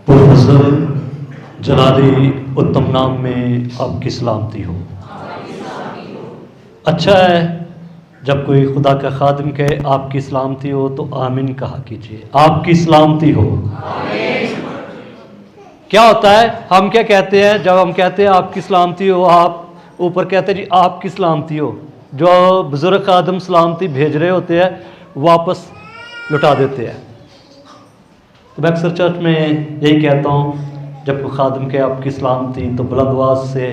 Professor जलाली उत्तम नाम में आपकी सलामती हो। अच्छा है जब कोई खुदा का खादिम कहे आपकी सलामती हो तो आमीन कहा कीजिए। आपकी सलामती हो। क्या होता है, हम क्या कहते हैं जब हम कहते हैं आपकी सलामती हो, आप ऊपर कहते हैं जी आपकी सलामती हो। जो बुजुर्ग खादिम सलामती भेज रहे होते हैं वापस लुटा देते हैं। तो मैं अक्सर चर्च में यही कहता हूँ, जब कोई खादिम कहे आपकी सलामती तो बुलंद आवाज़ से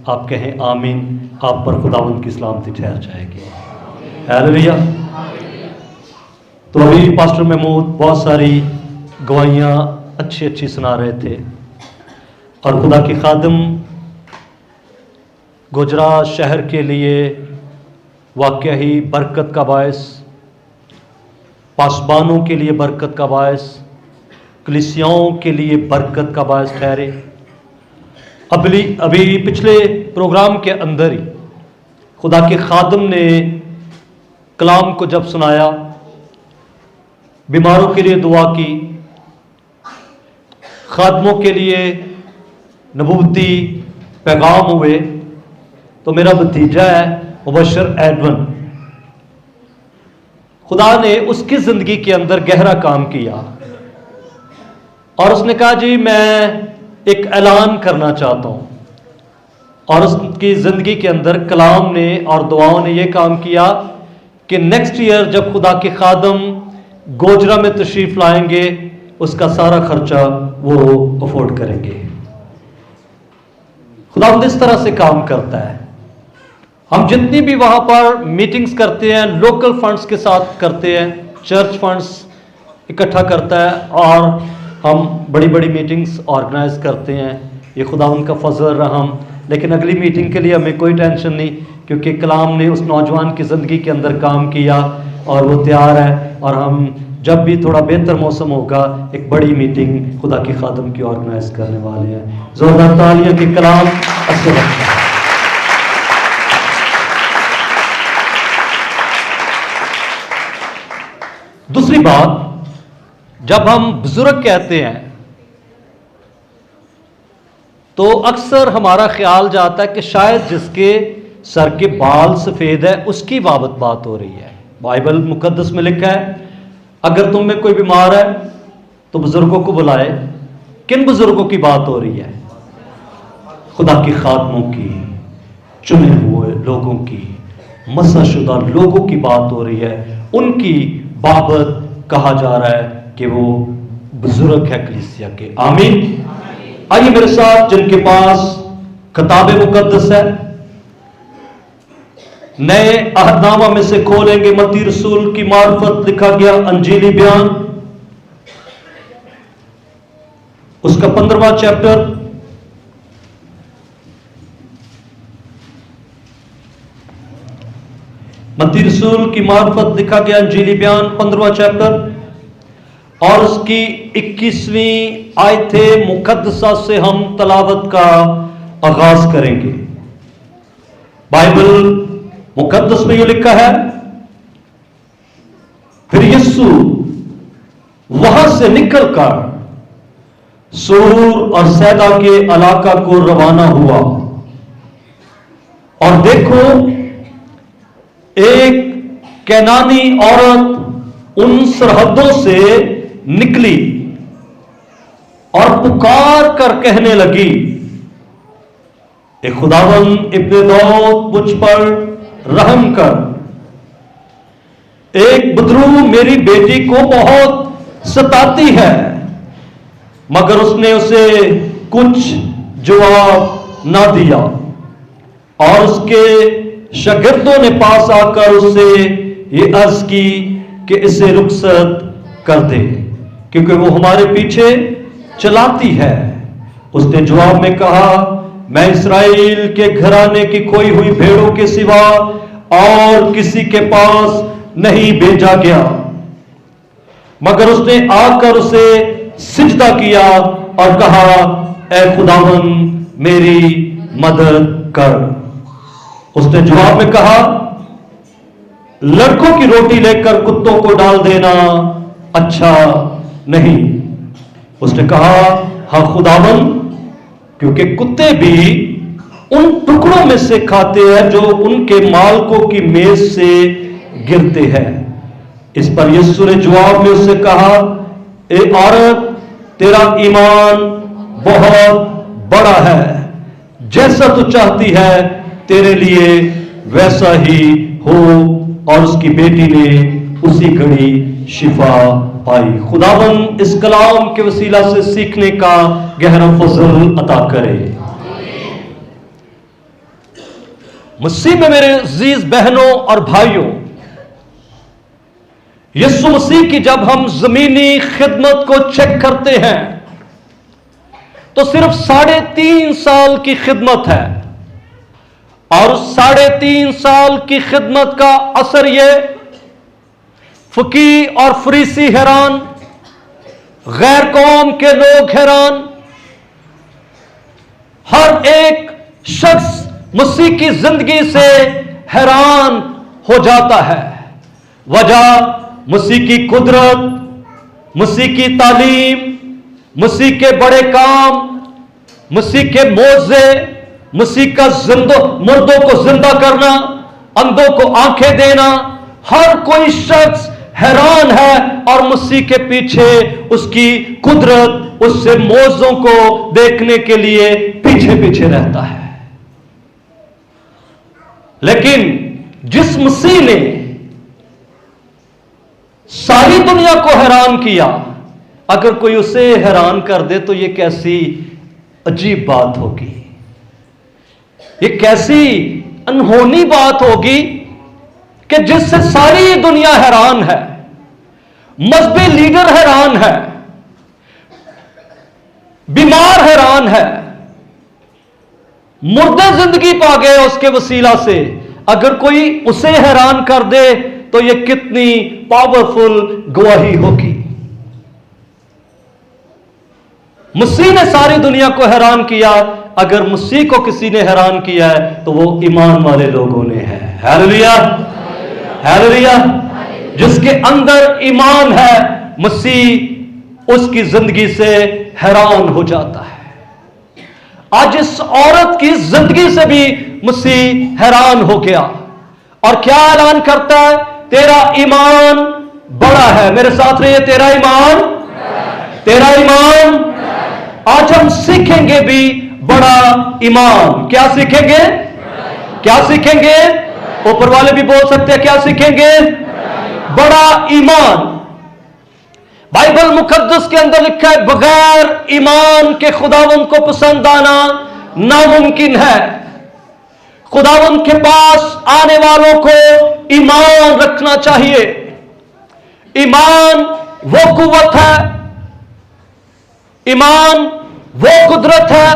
आप कहें आमीन, आप पर खुदावंद की सलामती ठहर जाएगी। हालेलुया। तो अभी पास्टर महमूद बहुत सारी गवाहियाँ अच्छी अच्छी सुना रहे थे और खुदा की खादिम गुजरा शहर के लिए वाकई ही बरकत का बायस, पासबानों के लिए बरकत का बायस, कलीसियाओं के लिए बरकत का बायस ठहरे। अभी पिछले प्रोग्राम के अंदर ही खुदा के खादिम ने कलाम को जब सुनाया, बीमारों के लिए दुआ की, खादिमों के लिए नबूवती पैगाम हुए। तो मेरा भतीजा है मुबशर एडवन, खुदा ने उसकी जिंदगी के अंदर गहरा काम किया और उसने कहा जी मैं एक ऐलान करना चाहता हूं। और उसकी जिंदगी के अंदर कलाम ने और दुआओं ने यह काम किया कि नेक्स्ट ईयर जब खुदा के खादिम गोजरा में तशरीफ लाएंगे उसका सारा खर्चा वो अफोर्ड करेंगे। खुदा इस तरह से काम करता है। हम जितनी भी वहां पर मीटिंग्स करते हैं, लोकल फंड्स के साथ करते हैं, चर्च फंड्स इकट्ठा करता है और हम बड़ी बड़ी मीटिंग्स ऑर्गेनाइज करते हैं। ये खुदा उनका फजल रहम। लेकिन अगली मीटिंग के लिए हमें कोई टेंशन नहीं, क्योंकि कलाम ने उस नौजवान की ज़िंदगी के अंदर काम किया और वो तैयार है। और हम जब भी थोड़ा बेहतर मौसम होगा एक बड़ी मीटिंग खुदा की खादिम की ऑर्गेनाइज करने वाले हैं। जोरदार तालियां कि कलाम अच्छे लगता है। दूसरी बात, जब हम बुजुर्ग कहते हैं तो अक्सर हमारा ख्याल जाता है कि शायद जिसके सर के बाल सफेद है उसकी बाबत बात हो रही है। बाइबल मुकद्दस में लिखा है अगर तुम में कोई बीमार है तो बुजुर्गों को बुलाए। किन बुजुर्गों की बात हो रही है? खुदा के खादिमों की, चुने हुए लोगों की, मसशुदा लोगों की बात हो रही है। उनकी बाबत कहा जा रहा है कि वो बुजुर्ग है कलीसिया के। आमीन। आइए मेरे साथ जिनके पास किताब मुकद्दस है, नए अहदनामा में से खोलेंगे मत्ती रसूल की मार्फत लिखा गया अंजीली बयान, उसका 15वां चैप्टर। मत्ती रसूल की मार्फत लिखा गया अंजीली बयान 15वां चैप्टर और उसकी 21वीं आयते मुकद्दसा से हम तलावत का आगाज करेंगे। बाइबल मुकद्दस में यह लिखा है, फिर यीशु वहां से निकलकर सूर और सैदा के इलाका को रवाना हुआ और देखो एक कैनानी औरत उन सरहदों से निकली और पुकार कर कहने लगी, ए खुदावंद इब्ने दाऊद मुझ पर रहम कर। एक बदरू मेरी बेटी को बहुत सताती है। मगर उसने उसे कुछ जवाब ना दिया और उसके शागिर्दों ने पास आकर उससे ये अर्ज की कि इसे रुखसत कर दे, क्योंकि वो हमारे पीछे चलाती है। उसने जवाब में कहा, मैं इस्राएल के घराने की खोई हुई भेड़ों के सिवा और किसी के पास नहीं भेजा गया। मगर उसने आकर उसे सिजदा किया और कहा, ऐ खुदावंद मेरी मदद कर। उसने जवाब में कहा, लड़कों की रोटी लेकर कुत्तों को डाल देना अच्छा नहीं। उसने कहा, हाँ खुदावन, क्योंकि कुत्ते भी उन टुकड़ों में से खाते हैं जो उनके मालकों की मेज से गिरते हैं। इस पर यीशु ने जवाब में उससे कहा, ए औरत, तेरा ईमान बहुत बड़ा है, जैसा तू चाहती है तेरे लिए वैसा ही हो। और उसकी बेटी ने उसी घड़ी शिफा पाई। खुदावन इस कलाम के वसीला से सीखने का गहरा फजल अता करे। मसीह में मेरे अजीज बहनों और भाइयों, यीशु मसीह की जब हम जमीनी खिदमत को चेक करते हैं तो सिर्फ 3.5 साल की खिदमत है। और उस 3.5 साल की खिदमत का असर यह, फकी और फरीसी हैरान, गैर कौम के लोग हैरान, हर एक शख्स मसीह की जिंदगी से हैरान हो जाता है। वजह मसीह की कुदरत, मसीह की तालीम, मसीह के बड़े काम, मसीह के मोजे, मसीह का मुर्दों को जिंदा करना, अंधों को आंखें देना। हर कोई शख्स हैरान है और मसीह के पीछे उसकी कुदरत, उससे मोजों को देखने के लिए पीछे पीछे रहता है। लेकिन जिस मसीह ने सारी दुनिया को हैरान किया, अगर कोई उसे हैरान कर दे तो यह कैसी अजीब बात होगी, ये कैसी अनहोनी बात होगी कि जिससे सारी दुनिया हैरान है, मजहबी लीडर हैरान है, बीमार हैरान है, मुर्दे जिंदगी पा गए उसके वसीला से। अगर कोई उसे हैरान कर दे तो यह कितनी पावरफुल गवाही होगी। मसीह ने सारी दुनिया को हैरान किया। अगर मसीह को किसी ने हैरान किया है तो वो ईमान वाले लोगों ने है। Hallelujah, hallelujah. जिसके अंदर ईमान है, मसीह उसकी जिंदगी से हैरान हो जाता है। आज इस औरत की जिंदगी से भी मसीह हैरान हो गया और क्या ऐलान करता है? तेरा ईमान बड़ा है। मेरे साथ रहिए, तेरा ईमान, तेरा ईमान। आज हम सीखेंगे भी बड़ा ईमान। क्या सीखेंगे? क्या सीखेंगे? ऊपर वाले भी बोल सकते हैं, क्या सीखेंगे? बड़ा ईमान। बाइबल मुकद्दस के अंदर लिखा है, बगैर ईमान के खुदावंद को पसंद आना नामुमकिन है। खुदावंद के पास आने वालों को ईमान रखना चाहिए। ईमान वो कुव्वत है, ईमान वो कुदरत है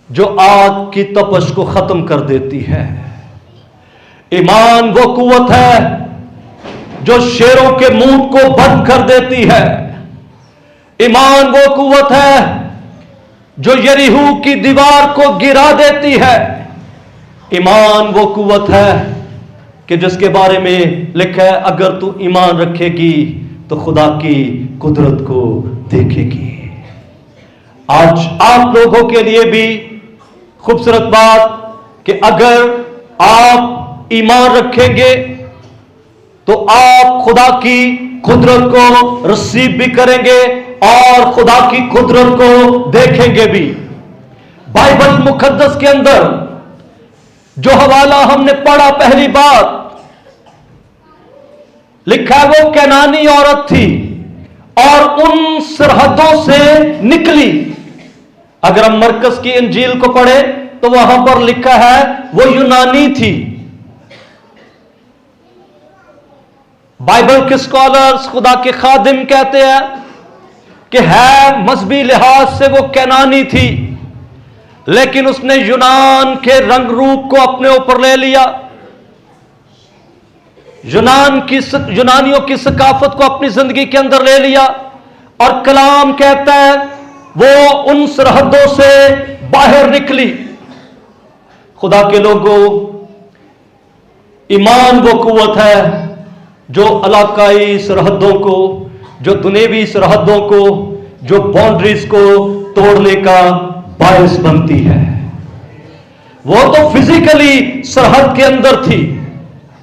जो आग की तपश को खत्म कर देती है। ईमान वो कुव्वत है जो शेरों के मुंह को बंद कर देती है। ईमान वो कुव्वत है जो यरीहो की दीवार को गिरा देती है। ईमान वो कुव्वत है कि जिसके बारे में लिखा है, अगर तू ईमान रखेगी तो खुदा की कुदरत को देखेगी। आज आप लोगों के लिए भी खूबसूरत बात कि अगर आप ईमान रखेंगे तो आप खुदा की कुदरत को रिसीव भी करेंगे और खुदा की कुदरत को देखेंगे भी। बाइबल मुकद्दस के अंदर जो हवाला हमने पढ़ा, पहली बात लिखा है वो कैनानी औरत थी और उन सरहदों से निकली। अगर हम मरकस की इंजील को पढ़े तो वहां पर लिखा है वो यूनानी थी। बाइबल के स्कॉलर्स, खुदा के खादिम कहते हैं कि है मजहबी लिहाज से वो कैनानी थी, लेकिन उसने यूनान के रंग रूप को अपने ऊपर ले लिया। यूनानियों की सकाफत को अपनी जिंदगी के अंदर ले लिया और कलाम कहता है वो उन सरहदों से बाहर निकली। खुदा के लोगों, ईमान वो कुव्वत है जो इलाकाई सरहदों को, जो दुनियावी सरहदों को, जो बाउंड्रीज को तोड़ने का बायस बनती है। वो तो फिजिकली सरहद के अंदर थी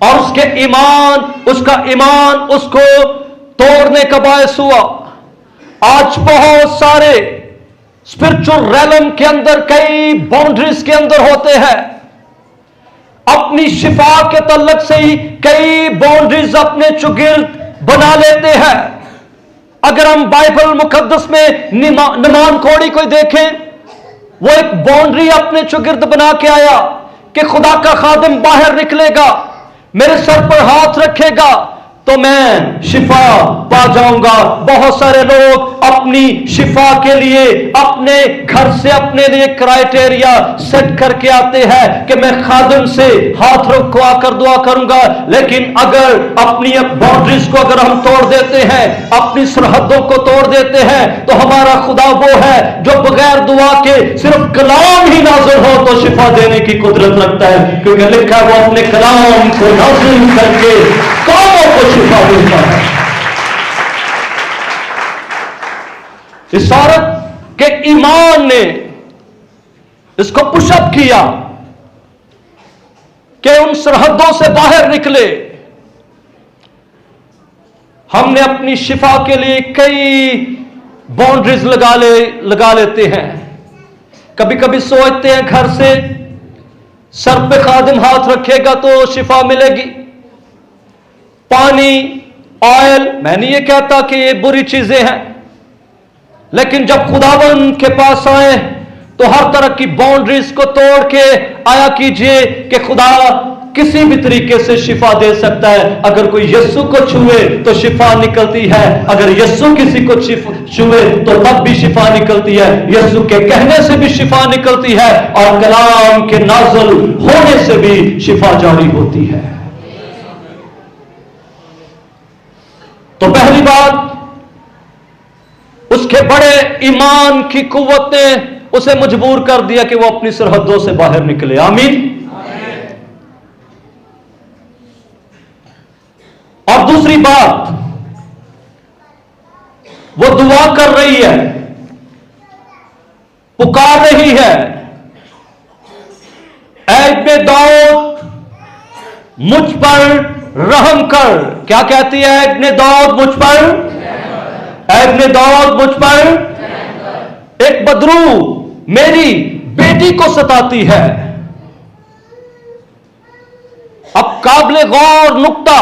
और उसका ईमान उसको तोड़ने का बायस हुआ। आज बहुत सारे स्पिरिचुअल रैलम के अंदर कई बाउंड्रीज के अंदर होते हैं। अपनी शिफा के तल्लक से ही कई बाउंड्रीज अपने चुगिर्द बना लेते हैं। अगर हम बाइबल मुकद्दस में नमान कोड़ी को देखें, वो एक बाउंड्री अपने चुगिर्द बना के आया कि खुदा का खादिम बाहर निकलेगा, मेरे सर पर हाथ रखेगा तो मैं शिफा पा जाऊंगा। बहुत सारे लोग अपनी शिफा के लिए अपने घर से अपने लिए क्राइटेरिया सेट करके आते हैं कि मैं खादिम से हाथ रखवा कर दुआ करूंगा। लेकिन अगर अपनी बाउंड्रीज को अगर हम तोड़ देते हैं, अपनी सरहदों को तोड़ देते हैं, तो हमारा खुदा वो है जो बगैर दुआ के सिर्फ कलाम ही नाज़िल हो तो शिफा देने की कुदरत रखता है, क्योंकि लिखा है वो अपने कलाम को नाज़िल करके कौमों को शिफा देता है। इस औरत के ईमान ने इसको पुशअप किया कि उन सरहदों से बाहर निकले। हमने अपनी शिफा के लिए कई बाउंड्रीज लगा लेते हैं। कभी कभी सोचते हैं घर से सर पे खादिम हाथ रखेगा तो शिफा मिलेगी। पानी, ऑयल, मैं नहीं ये कहता कि ये बुरी चीजें हैं, लेकिन जब खुदावन के पास आए तो हर तरह की बाउंड्रीज को तोड़ के आया कीजिए कि खुदा किसी भी तरीके से शिफा दे सकता है। अगर कोई यीशु को छुए तो शिफा निकलती है, अगर यीशु किसी को छुए तो तब भी शिफा निकलती है, यीशु के कहने से भी शिफा निकलती है और कलाम के नाज़िल होने से भी शिफा जारी होती है। तो पहली बात, उसके बड़े ईमान की कुव्वत ने उसे मजबूर कर दिया कि वो अपनी सरहदों से बाहर निकले। आमीन। और दूसरी बात, वो दुआ कर रही है, पुकार रही है, ऐ इब्ने दाऊद मुझ पर रहम कर। क्या कहती है इब्ने दाऊद मुझ पर? ऐ इब्ने दाऊद मुझ पर। एक बदरू मेरी बेटी को सताती है। अब काबिले गौर नुक्ता,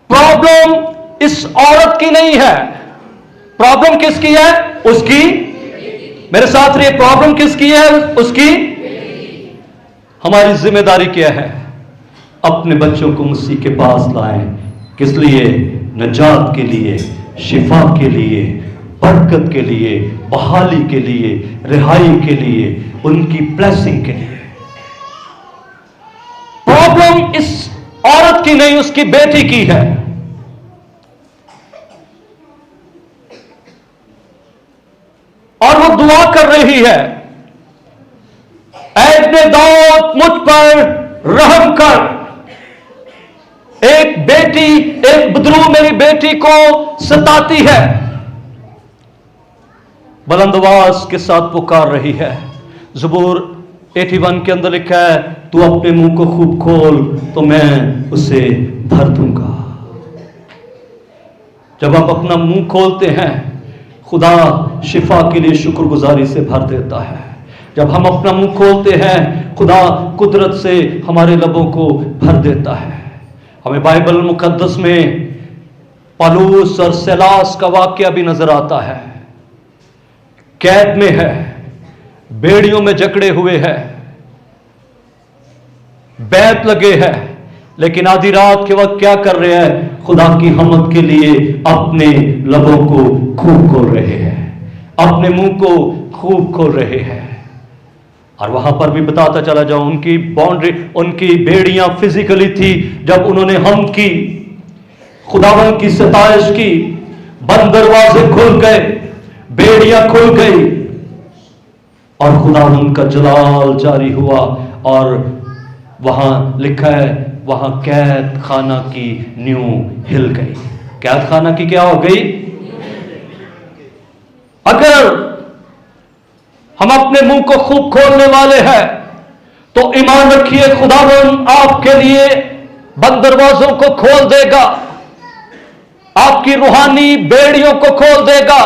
प्रॉब्लम इस औरत की नहीं है, प्रॉब्लम किसकी है? उसकी। मेरे साथ रहिए, प्रॉब्लम किसकी है? उसकी। हमारी जिम्मेदारी क्या है? अपने बच्चों को मसीह के पास लाएं। किस लिए? नजात के लिए, शिफा के लिए, बरकत के लिए, बहाली के लिए, रिहाई के लिए, उनकी ब्लेसिंग के लिए। प्रॉब्लम इस औरत की नहीं, उसकी बेटी की है। और वो दुआ कर रही है, ऐ इब्ने दाऊद मुझ पर रहम कर। एक बेटी, एक बदरू मेरी बेटी को सताती है, बुलंद आवाज के साथ पुकार रही है। ज़बूर 81 के अंदर लिखा है, तू अपने मुंह को खूब खोल तो मैं उसे भर दूंगा। जब आप अपना मुंह खोलते हैं, खुदा शिफा के लिए शुक्रगुजारी से भर देता है। जब हम अपना मुंह खोलते हैं, खुदा कुदरत से हमारे लबों को भर देता है। हमें बाइबल मुकद्दस में पौलुस और सिलास का वाकया भी नजर आता है। कैद में है, बेड़ियों में जकड़े हुए है, बैत लगे हैं, लेकिन आधी रात के वक्त क्या कर रहे हैं? खुदा की हमद के लिए अपने लबों को खूब खोल रहे हैं, अपने मुंह को खूब खोल रहे हैं। और वहां पर भी बताता चला जाऊं, उनकी बाउंड्री, उनकी बेड़ियां फिजिकली थी। जब उन्होंने हम की, खुदावन की सताइश की, बंद दरवाजे खुल गए, बेड़ियां खुल गई और खुदावन का जलाल जारी हुआ। और वहां लिखा है, वहां कैद खाना की नींव हिल गई। कैद खाना की क्या हो गई? अगर हम अपने मुंह को खूब खोलने वाले हैं तो ईमान रखिए, खुदावंद आपके लिए बंद दरवाजों को खोल देगा, आपकी रूहानी बेड़ियों को खोल देगा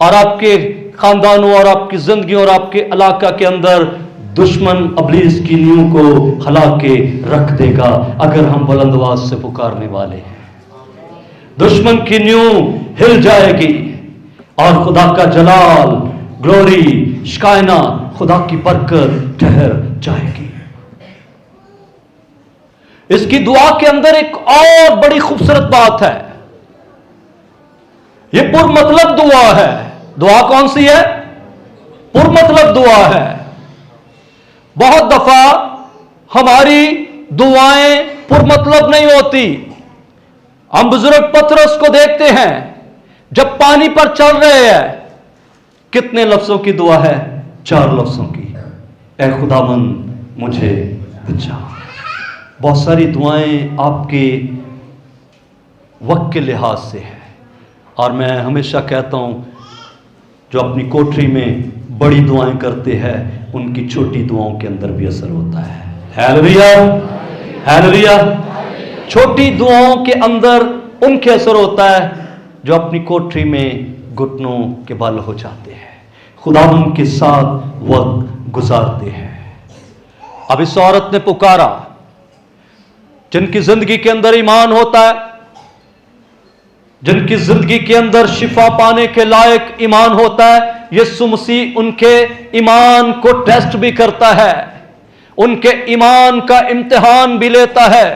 और आपके खानदानों और आपकी जिंदगी और आपके इलाका के अंदर दुश्मन अबलीस की नींव को हिला के रख देगा। अगर हम बुलंद आवाज से पुकारने वाले हैं, दुश्मन की नींव हिल जाएगी और खुदा का जलाल, ग्लोरी, शिकायना, खुदा की बरकत ठहर जाएगी। इसकी दुआ के अंदर एक और बड़ी खूबसूरत बात है, यह पुरमतलब दुआ है। दुआ कौन सी है? पुरमतलब दुआ है। बहुत दफा हमारी दुआएं पुरमतलब नहीं होती। हम बुजुर्ग पतरस को देखते हैं, जब पानी पर चल रहे हैं, कितने लफ्जों की दुआ है? 4 लफ्जों की, ऐ खुदावंद मुझे बचा। बहुत सारी दुआएं आपके वक्त के लिहाज से है, और मैं हमेशा कहता हूं, जो अपनी कोठरी में बड़ी दुआएं करते हैं उनकी छोटी दुआओं के अंदर भी असर होता है। Hallelujah, hallelujah. छोटी दुआओं के अंदर उनके असर होता है जो अपनी कोठरी में घुटनों के बल हो जाते हैं, खुदावंद के साथ वक्त गुजारते हैं। अब इस औरत ने पुकारा, जिनकी जिंदगी के अंदर ईमान होता है, जिनकी जिंदगी के अंदर शिफा पाने के लायक ईमान होता है, यीशु मसीह उनके ईमान को टेस्ट भी करता है, उनके ईमान का इम्तिहान भी लेता है।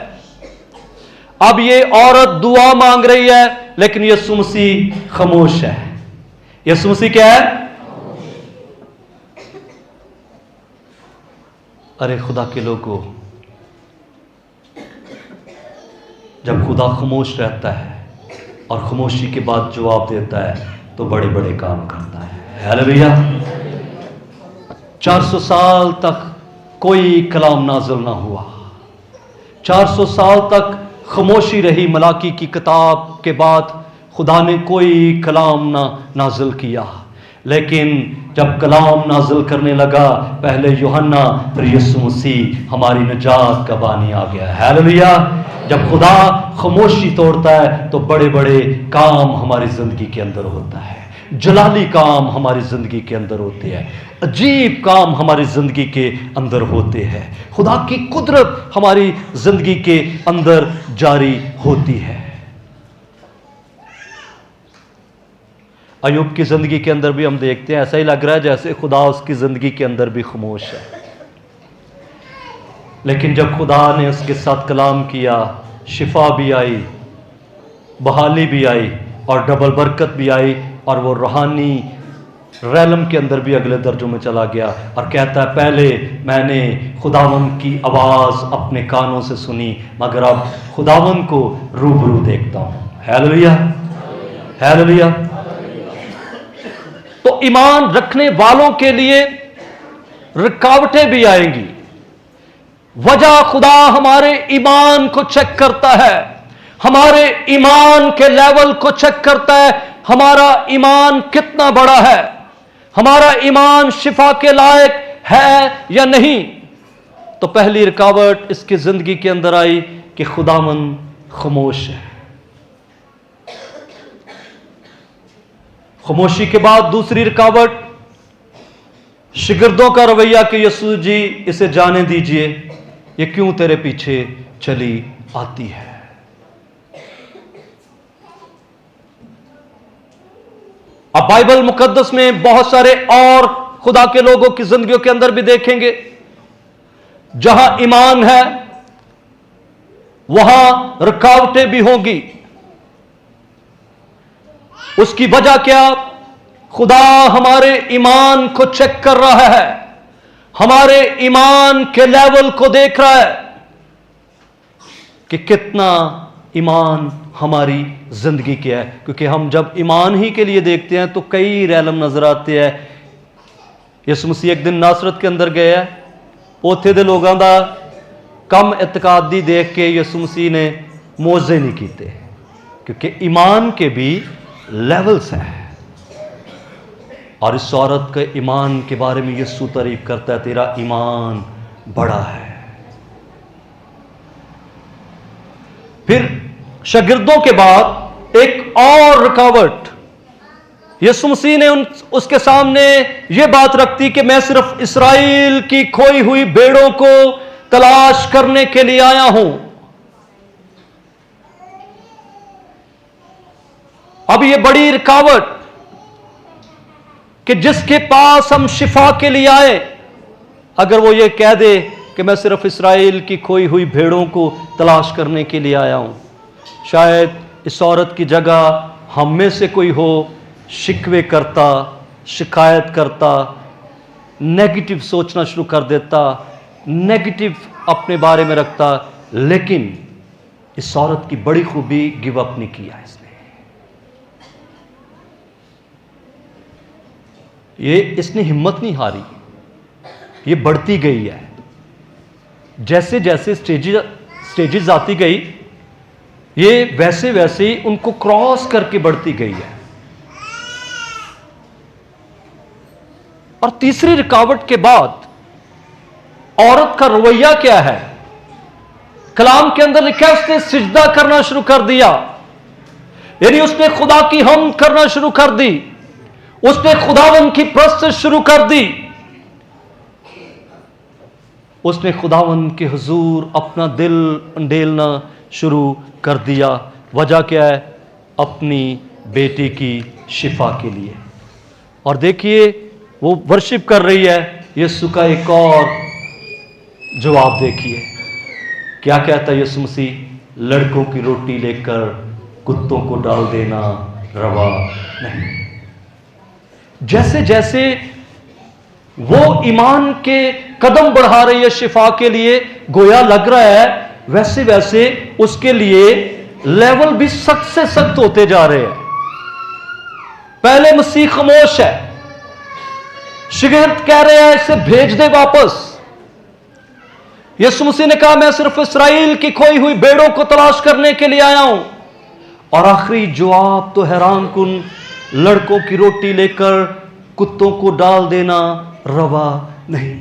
अब ये औरत दुआ मांग रही है, लेकिन यीशु मसीह खामोश है। यीशु मसीह क्या है? अरे खुदा के लोगों, जब खुदा खामोश रहता है और खामोशी के बाद जवाब देता है तो बड़े बड़े काम करता है। हालेलुया। 400 साल तक कोई कलाम नाज़िल ना हुआ, 400 साल तक खामोशी रही। मलाकी की किताब के बाद खुदा ने कोई कलाम ना नाज़िल किया, लेकिन जब कलाम नाज़िल करने लगा, पहले यूहन्ना फिर यीशु मसीह, हमारी निजात का बानी आ गया। हालेलुया। जब खुदा खामोशी तोड़ता है तो बड़े बड़े काम हमारी जिंदगी के अंदर होता है, जलाली काम हमारी जिंदगी के अंदर होते हैं, अजीब काम हमारी जिंदगी के अंदर होते हैं, खुदा की कुदरत हमारी जिंदगी के अंदर जारी होती है। अय्यूब की जिंदगी के अंदर भी हम देखते हैं, ऐसा ही लग रहा है जैसे खुदा उसकी जिंदगी के अंदर भी खामोश है, लेकिन जब खुदा ने उसके साथ कलाम किया, शिफा भी आई, बहाली भी आई और डबल बरकत भी आई, और वो रूहानी रैलम के अंदर भी अगले दर्जों में चला गया और कहता है, पहले मैंने खुदावंद की आवाज़ अपने कानों से सुनी, मगर अब खुदावंद को रूबरू देखता हूँ। Hallelujah, hallelujah. तो ईमान रखने वालों के लिए रुकावटें भी आएंगी। वजह, खुदा हमारे ईमान को चेक करता है, हमारे ईमान के लेवल को चेक करता है, हमारा ईमान कितना बड़ा है, हमारा ईमान शिफा के लायक है या नहीं। तो पहली रुकावट इसकी जिंदगी के अंदर आई कि खुदावंद खामोश है। खामोशी के बाद दूसरी रुकावट, शिगिर्दों का रवैया कि यीशु जी इसे जाने दीजिए, ये क्यों तेरे पीछे चली आती है। अब बाइबल मुकद्दस में बहुत सारे और खुदा के लोगों की जिंदगियों के अंदर भी देखेंगे, जहां ईमान है वहां रुकावटें भी होंगी। उसकी वजह क्या? खुदा हमारे ईमान को चेक कर रहा है, हमारे ईमान के लेवल को देख रहा है कि कितना ईमान हमारी जिंदगी क्या है। क्योंकि हम जब ईमान ही के लिए देखते हैं तो कई रैलम नजर आते हैं। यीशु मसीह एक दिन नासरत के अंदर गया, उथे दे लोगों का कम इतकादी देख के यीशु मसीह ने मोजे नहीं कीते, क्योंकि ईमान के भी लेवल्स हैं। और इस औरत के ईमान के बारे में यीशु तारीफ करता है, तेरा ईमान बड़ा है। फिर शागिर्दों के बाद एक और रुकावट यीशु मसीह ने उसके सामने यह बात रखती कि मैं सिर्फ इस्राएल की खोई हुई भेड़ों को तलाश करने के लिए आया हूं। अब यह बड़ी रुकावट कि जिसके पास हम शिफा के लिए आए, अगर वो ये कह दे कि मैं सिर्फ इस्राएल की खोई हुई भेड़ों को तलाश करने के लिए आया हूं, शायद इस औरत की जगह हम में से कोई हो शिकवे करता, शिकायत करता, नेगेटिव सोचना शुरू कर देता, नेगेटिव अपने बारे में रखता। लेकिन इस औरत की बड़ी खूबी, गिव अप नहीं किया इसने। इसने हिम्मत नहीं हारी, ये बढ़ती गई है। जैसे जैसे स्टेजेस आती गई, ये वैसे वैसे ही उनको क्रॉस करके बढ़ती गई है। और तीसरी रुकावट के बाद औरत का रवैया क्या है? कलाम के अंदर लिखा है उसने सिजदा करना शुरू कर दिया, यानी उसने खुदा की हम करना शुरू कर दी, उसने खुदावन की प्रस्तुत शुरू कर दी, उसने खुदावन के हुजूर अपना दिल अंडेलना शुरू कर दिया। वजह क्या है? अपनी बेटी की शिफा के लिए। और देखिए वो वर्शिप कर रही है। यीशु का एक और जवाब देखिए, क्या कहता है यीशु मसीह? लड़कों की रोटी लेकर कुत्तों को डाल देना रवा नहीं। जैसे जैसे वो ईमान के कदम बढ़ा रही है शिफा के लिए, गोया लग रहा है वैसे वैसे उसके लिए लेवल भी सख्त से सख्त होते जा रहे हैं। पहले मसीह खामोश है, शागिर्द कह रहे हैं इसे भेज दे वापस। यीशु मसीह ने कहा मैं सिर्फ इस्राएल की खोई हुई भेड़ों को तलाश करने के लिए आया हूं। और आखिरी जवाब तो हैरान कुन, लड़कों की रोटी लेकर कुत्तों को डाल देना रवा नहीं।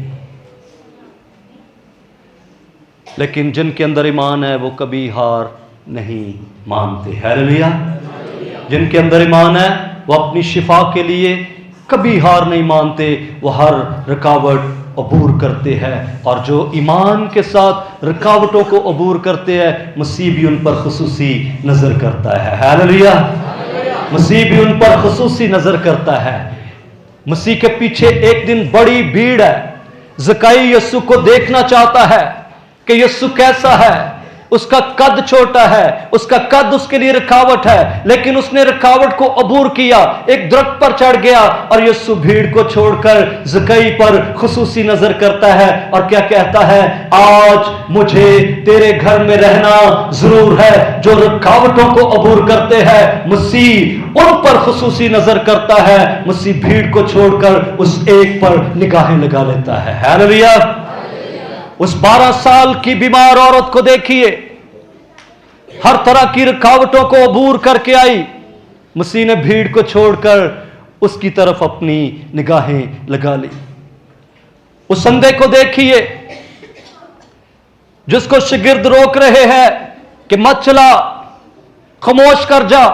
लेकिन जिनके अंदर ईमान है वो कभी हार नहीं मानते। हालेलुया। जिनके अंदर ईमान है वो अपनी शिफा के लिए कभी हार नहीं मानते, वो हर रुकावट अबूर करते हैं। और जो ईमान के साथ रुकावटों को अबूर करते हैं, मसीह भी उन पर खुसूसी नजर करता है। हालेलुया। मसीह भी उन पर खुसूसी नजर करता है। मसीह के पीछे एक दिन बड़ी भीड़ है। ज़काई यीशु को देखना चाहता है कि यीशु कैसा है। उसका कद छोटा है, उसका कद उसके लिए रुकावट है, लेकिन उसने रुकावट को अबूर किया, एक दरख्त पर चढ़ गया और यीशु भीड़ को छोड़कर ज़काई पर खुसूसी नजर करता है और क्या कहता है? आज मुझे तेरे घर में रहना जरूर है। जो रुकावटों को अबूर करते हैं, मसीह उन पर खुसूसी नजर करता है। मसीह भीड़ को छोड़कर उस एक पर निगाहें लगा लेता है। हालेलुया। उस 12 साल की बीमार औरत को देखिए, हर तरह की रुकावटों को अबूर करके आई। मसीह ने भीड़ को छोड़कर उसकी तरफ अपनी निगाहें लगा ली। उस अंधे को देखिए जिसको शागिर्द रोक रहे हैं कि मत चला, खामोश कर जा,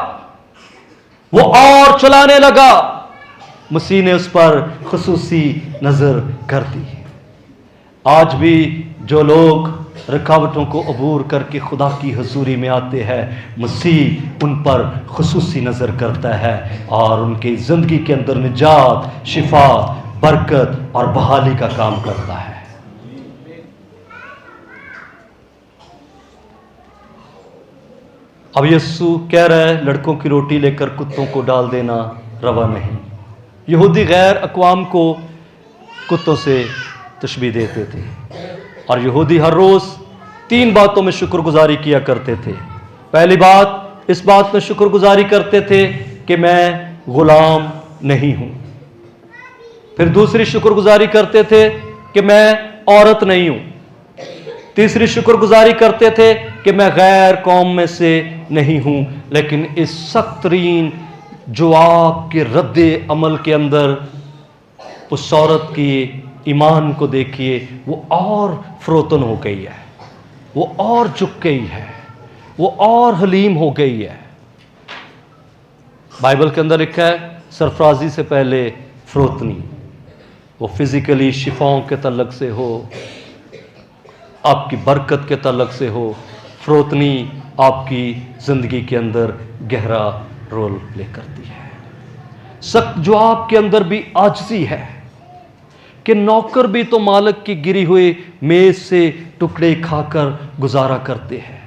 वो और चलाने लगा। मसीह ने उस पर खुसूसी नजर कर दी। आज भी जो लोग रुकावटों को अबूर करके खुदा की हुजूरी में आते हैं, मसीह उन पर खुसूसी नजर करता है और उनकी जिंदगी के अंदर निजात, शिफा, बरकत और बहाली का काम करता है। अब यीशु कह रहा है लड़कों की रोटी लेकर कुत्तों को डाल देना रवा नहीं। यहूदी गैर अक़वाम को कुत्तों से तशबीह देते थे और यहूदी हर रोज 3 बातों में शुक्रगुजारी किया करते थे। पहली बात, इस बात में शुक्रगुजारी करते थे कि मैं गुलाम नहीं हूं। फिर दूसरी शुक्रगुजारी करते थे कि मैं औरत नहीं हूं। तीसरी शुक्रगुजारी करते थे कि मैं गैर कौम में से नहीं हूं। लेकिन इस सख्त तरीन जो आपके रद्दे अमल के अंदर उस औरत की ईमान को देखिए, वो और फरोतन हो गई है, वो और झुक गई है, वो और हलीम हो गई है। बाइबल के अंदर लिखा है सरफराजी से पहले फरोतनी, वो फिजिकली शिफाओं के तल्लक से हो, आपकी बरकत के तल्लक से हो, फरोतनी आपकी जिंदगी के अंदर गहरा रोल प्ले करती है। सख्त जो आपके अंदर भी आजिज़ी है कि नौकर भी तो मालिक की गिरी हुई मेज से टुकड़े खाकर गुजारा करते हैं।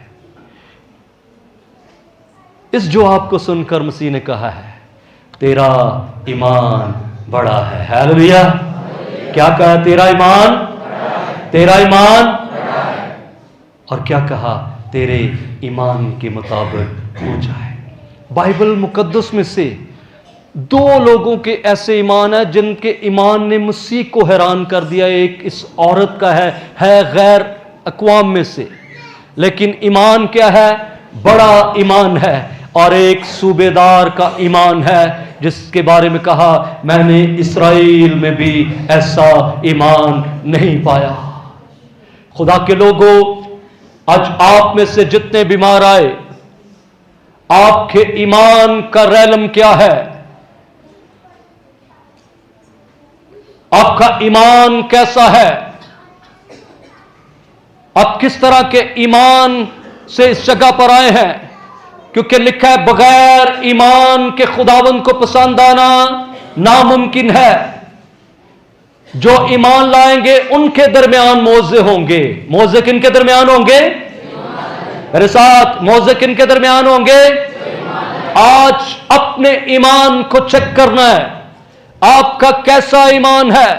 इस जवाब को सुनकर मसीह ने कहा है तेरा ईमान बड़ा है। हालेलुया। क्या कहा? तेरा ईमान, तेरा ईमान, और क्या कहा? तेरे ईमान के मुताबिक हो जाए। बाइबल मुकद्दस में से दो लोगों के ऐसे ईमान है जिनके ईमान ने मसीह को हैरान कर दिया। एक इस औरत का है गैर अक़वाम में से, लेकिन ईमान क्या है? बड़ा ईमान है। और एक सूबेदार का ईमान है जिसके बारे में कहा मैंने इस्राएल में भी ऐसा ईमान नहीं पाया। खुदा के लोगों, आज आप में से जितने बीमार आए, आपके ईमान का रैलम क्या है? आपका ईमान कैसा है? आप किस तरह के ईमान से इस जगह पर आए हैं? क्योंकि लिखा है बगैर ईमान के खुदावंद को पसंद आना नामुमकिन है। जो ईमान लाएंगे उनके दरमियान मौजे होंगे। मौजे किनके दरमियान होंगे? मेरे साथ, मौजे किनके दरमियान होंगे? आज अपने ईमान को चेक करना है, आपका कैसा ईमान है?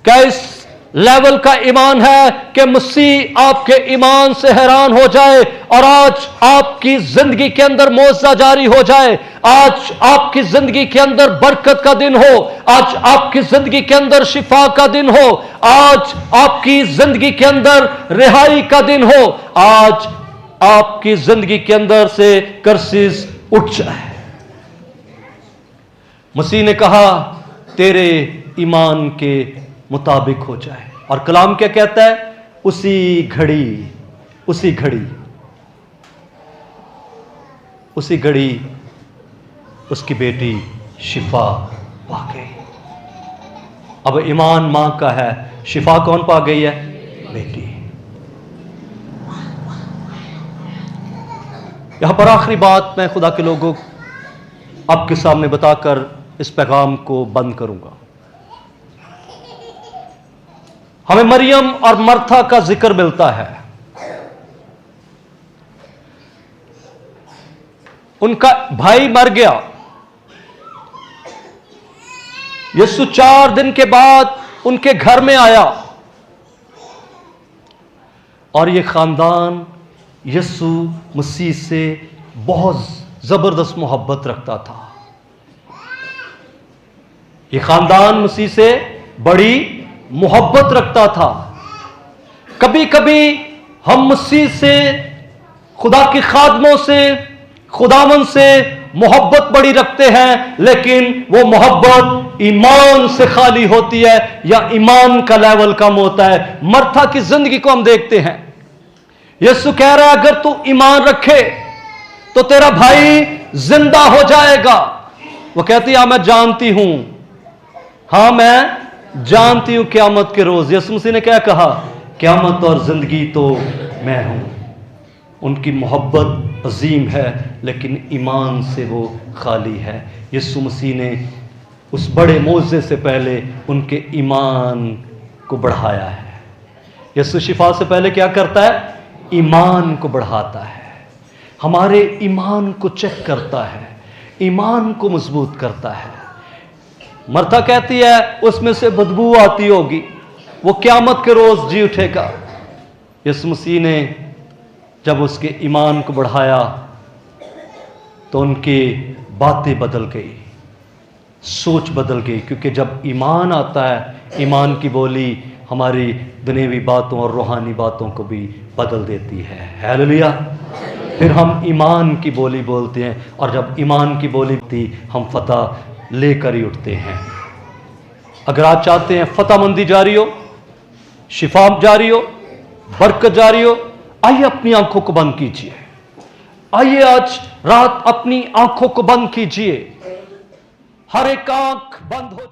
क्या इस लेवल का ईमान है कि मसीह आपके ईमान से हैरान हो जाए और आज आपकी जिंदगी के अंदर मौजा जारी हो जाए, आज आपकी जिंदगी के अंदर बरकत का दिन हो, आज आपकी जिंदगी के अंदर शिफा का दिन हो, आज आपकी जिंदगी के अंदर रिहाई का दिन हो, आज आपकी जिंदगी के अंदर से कर्सिस उठ जाए। मसीह ने कहा तेरे ईमान के मुताबिक हो जाए। और कलाम क्या कहता है? उसी घड़ी उसकी बेटी शिफा पा गई। अब ईमान मां का है, शिफा कौन पा गई है? बेटी। यहां पर आखिरी बात मैं खुदा के लोगों आपके सामने बताकर इस पैगाम को बंद करूंगा। हमें मरियम और मर्था का जिक्र मिलता है। उनका भाई मर गया। यीशु 4 दिन के बाद उनके घर में आया और यह खानदान यीशु मसीह से बहुत जबरदस्त मोहब्बत रखता था। यह खानदान मसीह से बड़ी मोहब्बत रखता था। कभी कभी हम मसीह से, खुदा के खादमों से, खुदावन से मोहब्बत बड़ी रखते हैं, लेकिन वो मोहब्बत ईमान से खाली होती है या ईमान का लेवल कम होता है। मर्था की जिंदगी को हम देखते हैं। यीशु कह रहा है अगर तू ईमान रखे तो तेरा भाई जिंदा हो जाएगा। वो कहती है मैं जानती हूं, हां मैं जानती हूं क़यामत के रोज। यीशु मसीह ने क्या कहा? क़यामत और जिंदगी तो मैं हूं। उनकी मोहब्बत अजीम है लेकिन ईमान से वो खाली है। यीशु मसीह ने उस बड़े मौजे से पहले उनके ईमान को बढ़ाया है। यीशु शिफा से पहले क्या करता है? ईमान को बढ़ाता है, हमारे ईमान को चेक करता है, ईमान को मजबूत करता है। मर्था कहती है उसमें से बदबू आती होगी, वो क़यामत के रोज जी उठेगा। यीशु मसीह ने जब उसके ईमान को बढ़ाया तो उनकी बातें बदल गई, सोच बदल गई, क्योंकि जब ईमान आता है, ईमान की बोली हमारी दुनियावी बातों और रूहानी बातों को भी बदल देती है। हालेलुया। फिर हम ईमान की बोली बोलते हैं, और जब ईमान की बोली होती हम फतह लेकर ही उठते हैं। अगर आप चाहते हैं फतहमंदी जारी हो, शिफा जारी हो, बरकत जारी हो, आइए अपनी आंखों को बंद कीजिए। आइए आज रात अपनी आंखों को बंद कीजिए, हर एक आंख बंद हो।